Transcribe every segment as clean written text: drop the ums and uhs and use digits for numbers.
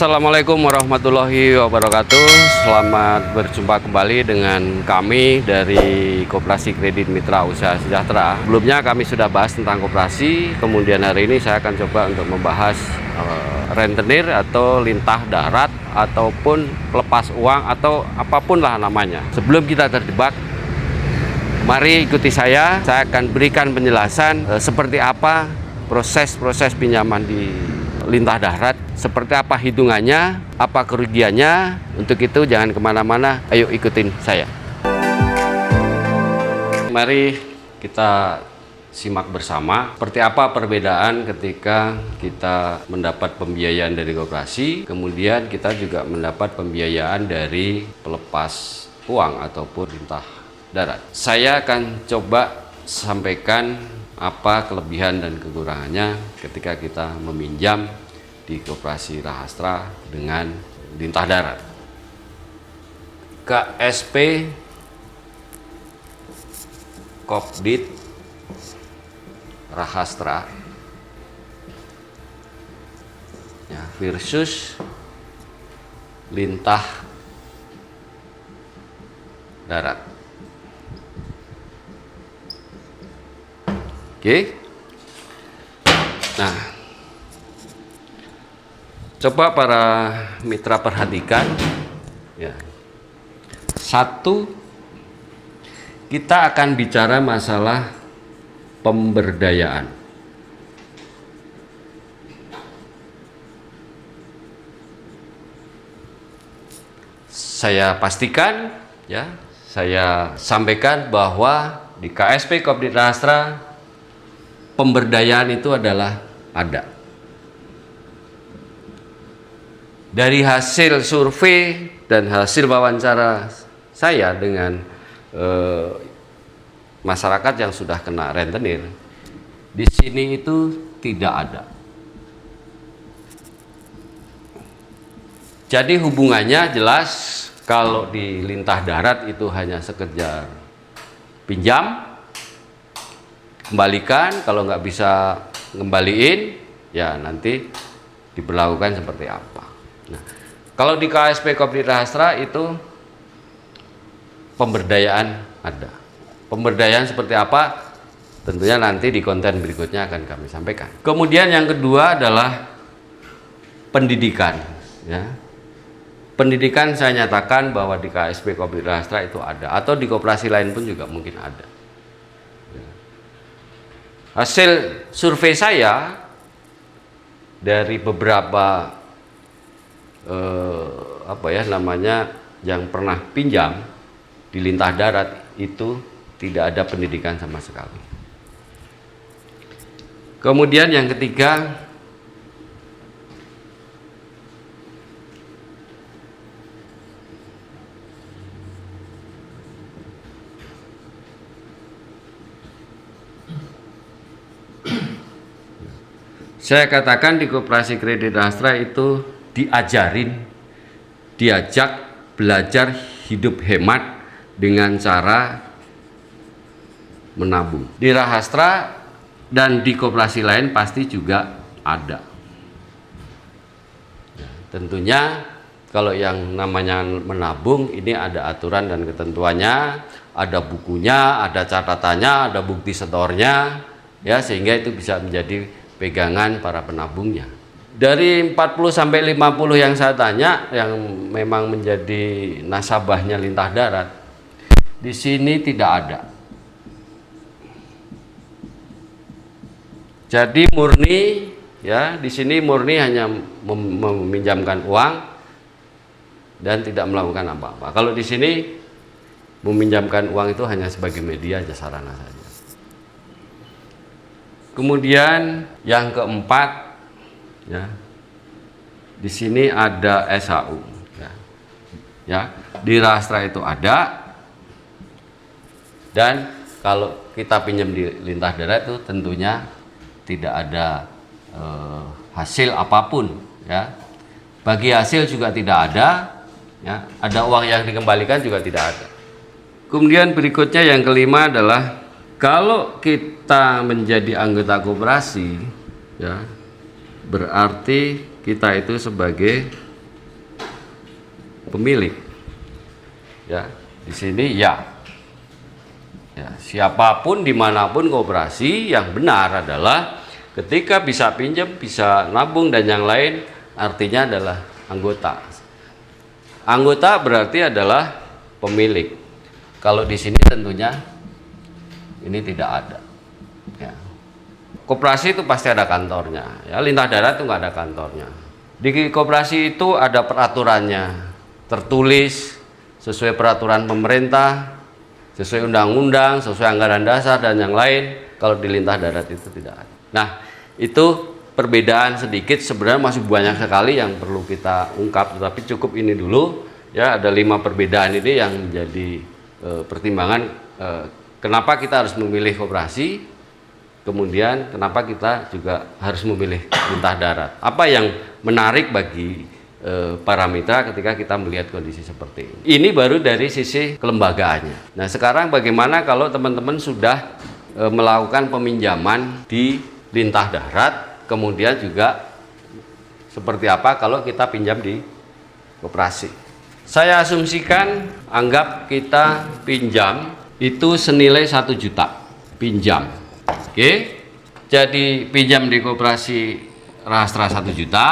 Assalamualaikum warahmatullahi wabarakatuh. Selamat berjumpa kembali dengan kami dari Koperasi Kredit Mitra Usaha Sejahtera. Sebelumnya kami sudah bahas tentang koperasi. Kemudian hari ini saya akan coba untuk membahas rentenir atau lintah darat ataupun lepas uang atau apapun lah namanya. Sebelum kita terjebak, mari ikuti saya akan berikan penjelasan seperti apa proses pinjaman di lintah darat, seperti apa hitungannya, apa kerugiannya. Untuk itu jangan kemana-mana, ayo ikutin saya. Mari kita simak bersama seperti apa perbedaan ketika kita mendapat pembiayaan dari koperasi, kemudian kita juga mendapat pembiayaan dari pelepas uang ataupun lintah darat. Saya akan coba sampaikan apa kelebihan dan kekurangannya ketika kita meminjam di Koperasi Rahastra dengan lintah darat. KSP Kopdit Rahastra ya, versus lintah darat. Oke. Nah, coba para mitra perhatikan ya. Satu, kita akan bicara masalah pemberdayaan. Saya pastikan ya, saya sampaikan bahwa di KSP Kopdit Rahastra pemberdayaan itu adalah ada. Dari hasil survei dan hasil wawancara saya dengan masyarakat yang sudah kena rentenir, di sini itu tidak ada. Jadi hubungannya jelas, kalau di lintah darat itu hanya sekedar pinjam, kembalikan, kalau nggak bisa ngembaliin ya nanti diberlakukan seperti apa. Nah, kalau di KSP Kopdit Rahastra itu pemberdayaan ada. Pemberdayaan seperti apa? Tentunya nanti di konten berikutnya akan kami sampaikan. Kemudian yang kedua adalah pendidikan. Ya. Pendidikan saya nyatakan bahwa di KSP Kopdit Rahastra itu ada, atau di koperasi lain pun juga mungkin ada. Hasil survei saya dari beberapa yang pernah pinjam di lintah darat itu tidak ada pendidikan sama sekali. Kemudian yang ketiga, saya katakan di Koperasi Kredit Rahastra itu diajak belajar hidup hemat dengan cara menabung. Di Rahastra dan di koperasi lain pasti juga ada. Tentunya kalau yang namanya menabung ini ada aturan dan ketentuannya, ada bukunya, ada catatannya, ada bukti setornya, ya, sehingga itu bisa menjadi pegangan para penabungnya. Dari 40 sampai 50 yang saya tanya yang memang menjadi nasabahnya lintah darat, di sini tidak ada. Jadi murni ya, di sini murni hanya meminjamkan uang dan tidak melakukan apa-apa. Kalau di sini meminjamkan uang itu hanya sebagai media, jasa sarana saja. Kemudian yang keempat ya, di sini ada SHU ya, di Rahastra itu ada, dan kalau kita pinjam di lintah darat itu tentunya tidak ada hasil apapun ya. Bagi hasil juga tidak ada ya, ada uang yang dikembalikan juga tidak ada. Kemudian berikutnya yang kelima adalah kalau kita menjadi anggota koperasi ya, berarti kita itu sebagai pemilik. Ya, di sini ya. Ya, siapapun dimanapun koperasi, yang benar adalah ketika bisa pinjam, bisa nabung dan yang lain, artinya adalah anggota. Anggota berarti adalah pemilik. Kalau di sini tentunya ini tidak ada. Ya. Koperasi itu pasti ada kantornya. Ya, Lintah Darat itu nggak ada kantornya. Di koperasi itu ada peraturannya, tertulis sesuai peraturan pemerintah, sesuai undang-undang, sesuai anggaran dasar dan yang lain. Kalau di Lintah Darat itu tidak ada. Nah, itu perbedaan sedikit, sebenarnya masih banyak sekali yang perlu kita ungkap, tetapi cukup ini dulu. Ya, ada 5 perbedaan ini yang menjadi pertimbangan kenapa kita harus memilih koperasi, kemudian kenapa kita juga harus memilih Lintah Darat. Apa yang menarik bagi para mitra ketika kita melihat kondisi seperti ini. Ini baru dari sisi kelembagaannya. Nah, sekarang bagaimana kalau teman-teman sudah melakukan peminjaman di Lintah Darat, kemudian juga seperti apa kalau kita pinjam di koperasi. Saya asumsikan, anggap kita pinjam itu senilai 1 juta pinjam. Oke, jadi pinjam di koperasi Rahastra 1 juta,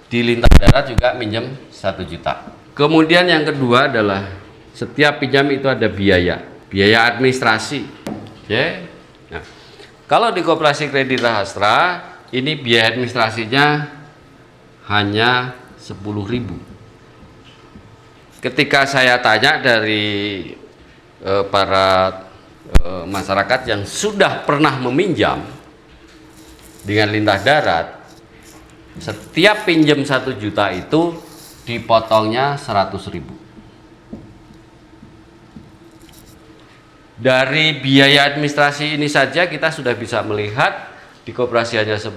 di Lintah Darat juga minjem 1 juta. Kemudian yang kedua adalah setiap pinjam itu ada biaya administrasi. Oke. Nah, kalau di koperasi kredit Rahastra ini biaya administrasinya hanya 10.000. Ketika saya tanya dari para masyarakat yang sudah pernah meminjam dengan Lintah Darat, setiap pinjam 1 juta itu dipotongnya 100.000. Dari biaya administrasi ini saja kita sudah bisa melihat di koperasi hanya 10.000,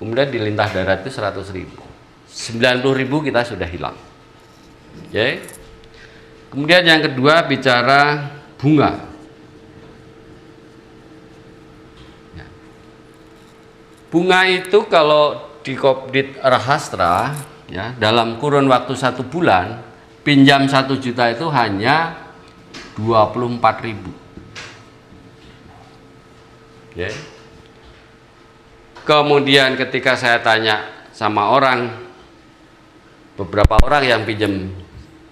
kemudian di Lintah Darat itu 100.000. 90.000 kita sudah hilang. Oke. Kemudian yang kedua bicara bunga. Bunga itu kalau di Kopdit Rahastra, ya, dalam kurun waktu 1 bulan pinjam 1 juta itu hanya 24.000. Okay. Kemudian ketika saya tanya sama beberapa orang yang pinjam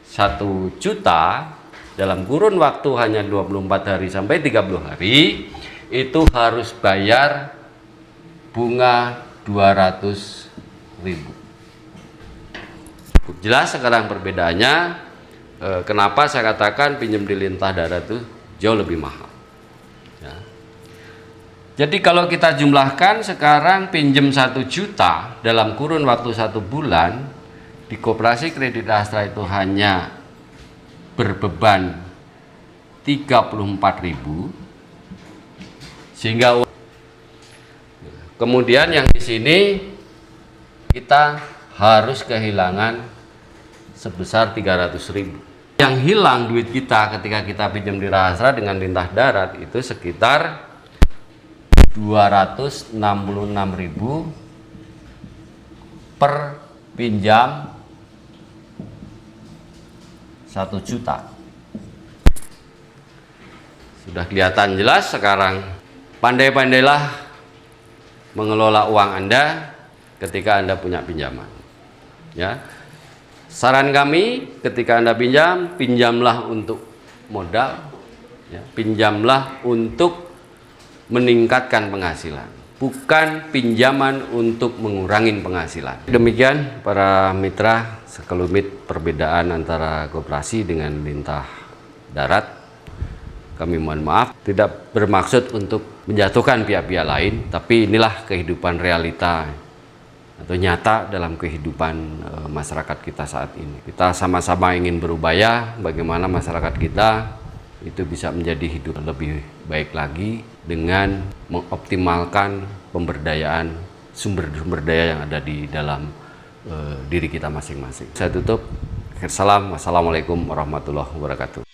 1 juta dalam kurun waktu hanya 24 hari sampai 30 hari, itu harus bayar bunga 200.000. Jelas sekarang perbedaannya. Kenapa saya katakan pinjam di Lintah Darat itu jauh lebih mahal. Ya. Jadi kalau kita jumlahkan sekarang pinjam 1 juta dalam kurun waktu 1 bulan di koperasi kredit Rahastra itu hanya berbeban 34.000, sehingga kemudian yang di sini kita harus kehilangan sebesar 300.000. Yang hilang duit kita ketika kita pinjam di Rahastra dengan Lintah Darat itu sekitar 266.000 per pinjam 1 juta. Sudah kelihatan jelas sekarang. Pandai-pandailah mengelola uang Anda ketika Anda punya pinjaman. Ya. Saran kami, ketika Anda pinjam, pinjamlah untuk modal, ya, pinjamlah untuk meningkatkan penghasilan, bukan pinjaman untuk mengurangi penghasilan. Demikian para mitra, sekelumit perbedaan antara koperasi dengan Lintah Darat. Kami mohon maaf, tidak bermaksud untuk menjatuhkan pihak-pihak lain, tapi inilah kehidupan realita atau nyata dalam kehidupan masyarakat kita saat ini. Kita sama-sama ingin berupaya bagaimana masyarakat kita itu bisa menjadi hidup lebih baik lagi dengan mengoptimalkan pemberdayaan sumber-sumber daya yang ada di dalam diri kita masing-masing. Saya tutup. Assalamualaikum warahmatullahi wabarakatuh.